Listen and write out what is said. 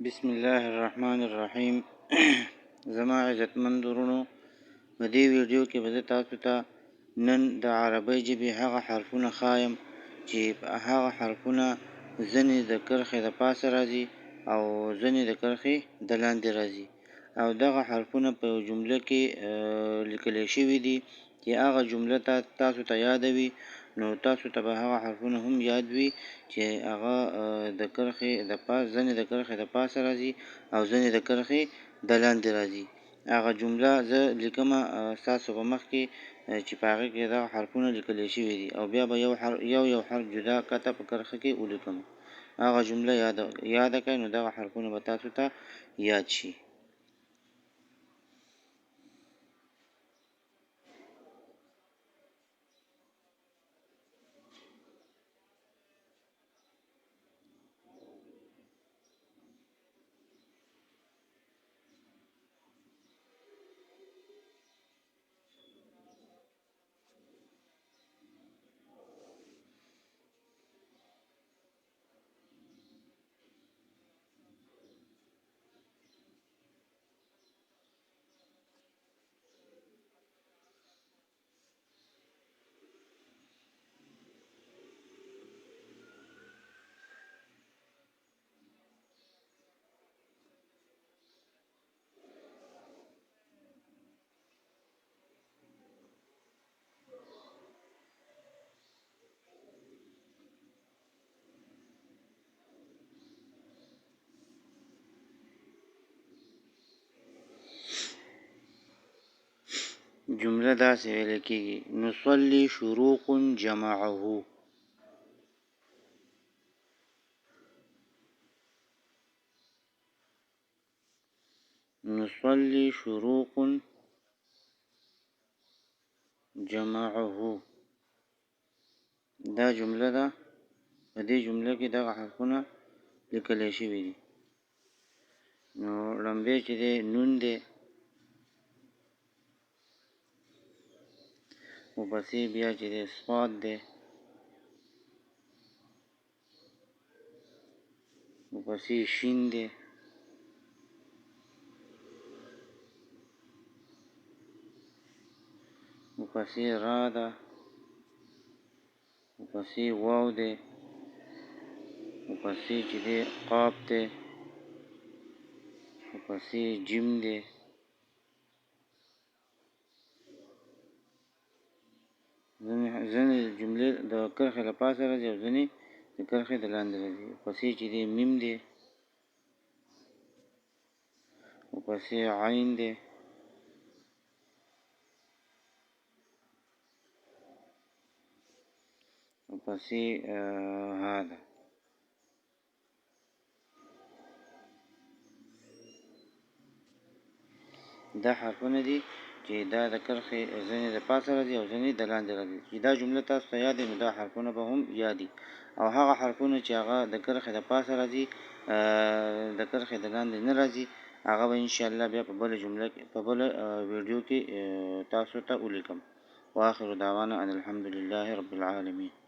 بسم الله الرحمن الرحیم. زما عزتمند ورونو، په دې ویډیو کې به زه تاسو ته نن د عربی ژبې هغه حرفونه ښایم چې هغه حرفونه ځینې د کرښې د پاسه راځي او ځینې د کرښې د لاندې راځي، او دغه حرفونه په یو جمله کې لیکلی شوي دي چې هغه جمله تاسو ته یاده وي، نو تاسو ته به هغه حرفونه هم یاد وي چې هغه د کرښې د پاس ځینې د کرښې د پاسه راځي او ځینې د کرښې د لاندې راځي. هغه جمله زه لیکمه ستاسو په مخ کې چې په هغې کې دغه حرفونه لیکلی شوي دي، او بیا به یو حرف جدا کته په کرښه کې ولیکم. هغه جمله یاده کړئ، نو دغه حرفونه به تاسو ته یاد شي. جمله داسې ویل کېږي: نصلي شروق جمعه. نصلي شروق جمعه. دا جمله ده، په دې جمله کې دغه حرفونه لیکلی شوي دي. نو لومبی چې دی نون دی، ورپسې بیا چې دی صاد دی، ورپسې شین دی، ورپسې را ده، ورپسې واو دی، ورپسې چې دی قاف دی، ورپسې جیم دی، ځینې جملې د کرښې له پاسه راځي او ځینې د کرښې د لاندې راځي. ورپسې چې دی میم دی، ورپسې عین دی، ورپسې ها ده. دا حرفونه دي چې دا د کرښې ځینې د پاسه راځي او ځینې د لاندې راځي. چې دا جمله تاسو ته یاد وي، نو دا حرفونه به هم یاد وي، او هغه حرفونه چې هغه د کرښې د پاسه راځي، د کرښې د لاندې نه راځي، هغه به انشاءالله بیا په بله جمله کې په بله ویډیو کې تاسو ته ولیکم. واخر دعوانا ان الحمد لله رب العالمین.